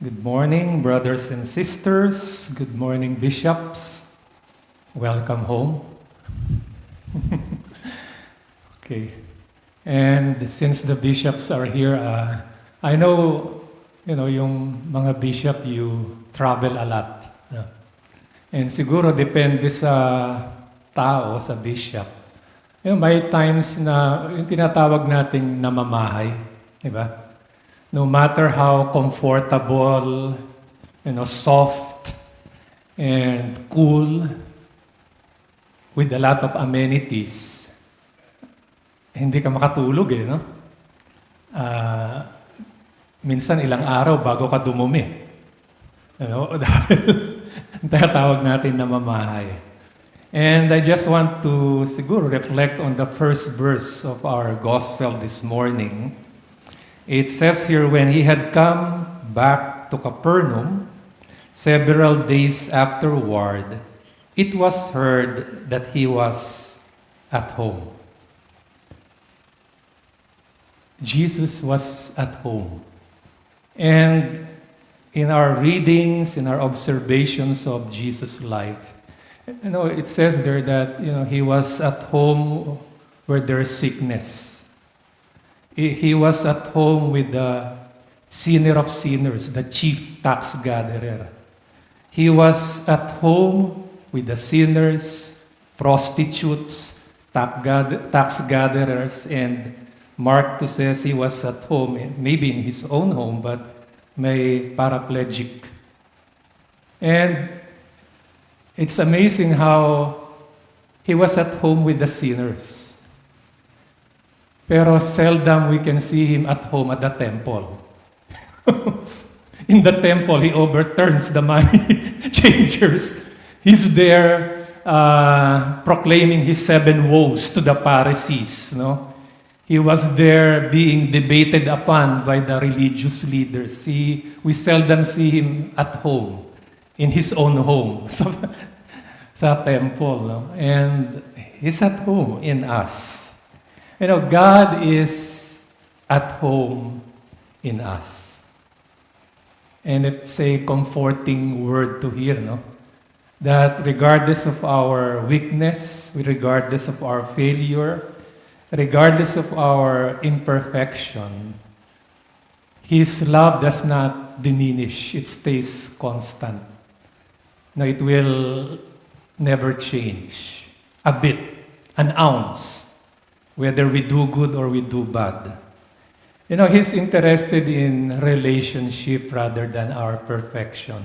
Good morning, brothers and sisters. Good morning, bishops. Welcome home. Okay. And since the bishops are here, I know, yung mga bishop, you travel a lot. No? And siguro depende sa tao, sa bishop. May times na yung tinatawag nating namamahay, di ba? No matter how comfortable, soft and cool, with a lot of amenities, hindi ka makatulog no? Minsan ilang araw bago ka dumumi. Dahil tinatawag natin na mamahay. And I just want to siguro reflect on the first verse of our gospel this morning. It says here, when he had come back to Capernaum, several days afterward, it was heard that he was at home. Jesus was at home. And in our readings, in our observations of Jesus' life, it says there that, he was at home where there's sickness. He was at home with the sinner of sinners, the chief tax gatherer. He was at home with the sinners, prostitutes, tax gatherers, and Mark 2 says he was at home, maybe in his own home, but may paraplegic. And it's amazing how he was at home with the sinners. Pero seldom we can see him at home at the temple. In the temple, he overturns the money changers. He's there proclaiming his 7 woes to the Pharisees. No? He was there being debated upon by the religious leaders. We seldom see him at home, in his own home, sa temple. No? And he's at home in us. God is at home in us. And it's a comforting word to hear, no? That regardless of our weakness, regardless of our failure, regardless of our imperfection, His love does not diminish. It stays constant. No, it will never change. A bit, an ounce. Whether we do good or we do bad. He's interested in relationship rather than our perfection.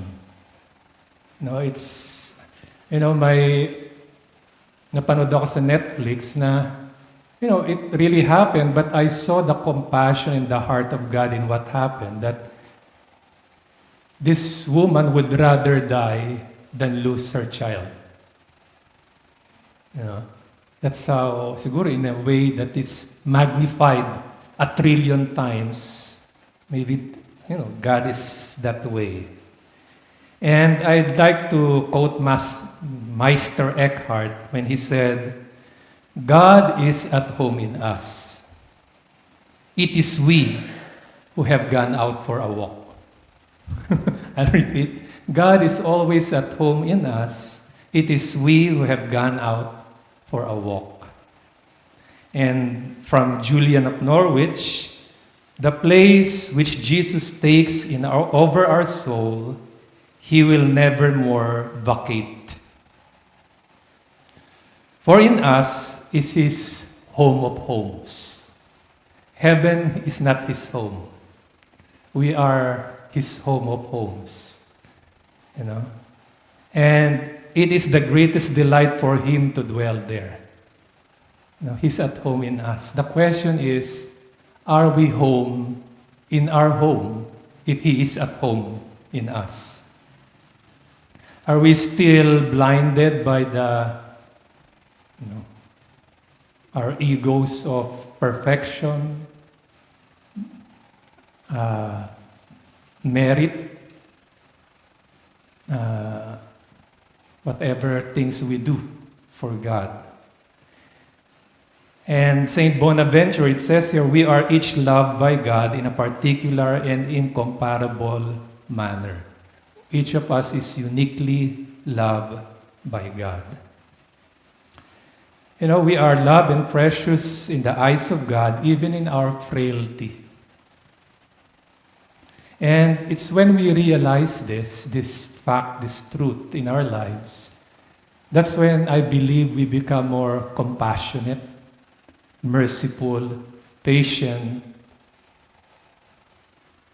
It's, napanood ako sa Netflix na, it really happened, but I saw the compassion in the heart of God in what happened, that this woman would rather die than lose her child. That's how, siguro in a way that is magnified 1 trillion times. Maybe, God is that way. And I'd like to quote Meister Eckhart when he said, God is at home in us. It is we who have gone out for a walk. I'll repeat. God is always at home in us. It is we who have gone out for a walk. And from Julian of Norwich, the place which Jesus takes over our soul, He will never more vacate. For in us is His home of homes. Heaven is not His home. We are His home of homes. And it is the greatest delight for Him to dwell there. He's at home in us. The question is, are we home in our home if He is at home in us? Are we still blinded by our egos of perfection, merit, whatever things we do for God? And Saint Bonaventure, it says here, we are each loved by God in a particular and incomparable manner. Each of us is uniquely loved by God. You know, we are loved and precious in the eyes of God, even in our frailty. And it's when we realize this fact, this truth in our lives, that's when I believe we become more compassionate, merciful, patient,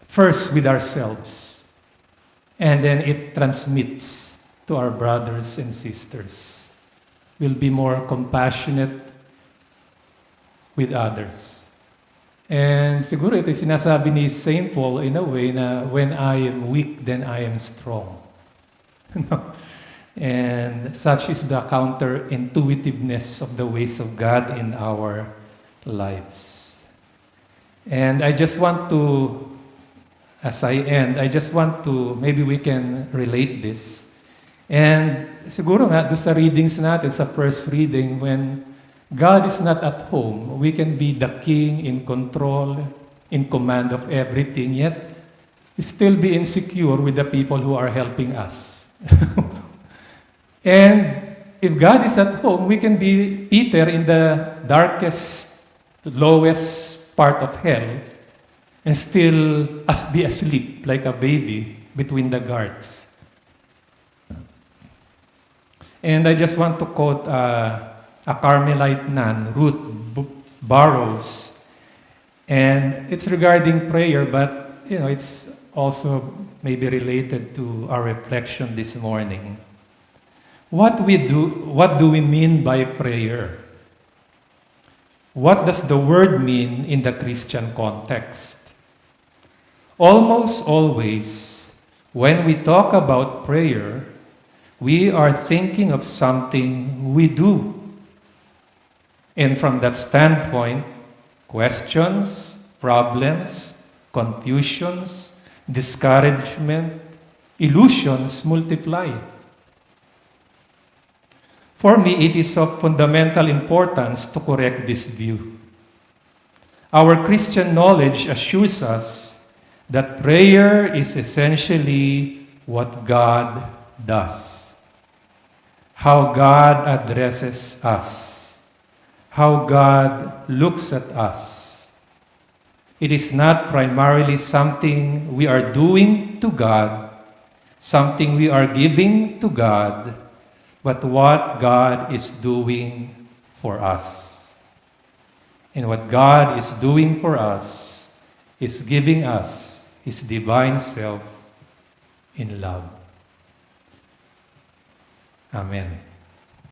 first with ourselves, and then it transmits to our brothers and sisters. We'll be more compassionate with others. And siguro ito sinasabi ni St. Paul in a way na when I am weak, then I am strong. And such is the counterintuitiveness of the ways of God in our lives. And I just want to, as I end, I just want to, maybe we can relate this. And siguro nga, doon sa readings natin, sa first reading, when God is not at home, we can be the king in control, in command of everything, yet still be insecure with the people who are helping us. And if God is at home, we can be Peter in the darkest, lowest part of hell and still be asleep like a baby between the guards. And I just want to quote a Carmelite nun, Ruth Burrows, and it's regarding prayer, but you know, it's also maybe related to our reflection this morning. What do we mean by prayer? What does the word mean in the Christian context? Almost always, when we talk about prayer, we are thinking of something we do. And from that standpoint, questions, problems, confusions, discouragement, illusions multiply. For me, it is of fundamental importance to correct this view. Our Christian knowledge assures us that prayer is essentially what God does, how God addresses us, how God looks at us. It is not primarily something we are doing to God, something we are giving to God, but what God is doing for us. And what God is doing for us is giving us His divine self in love. Amen.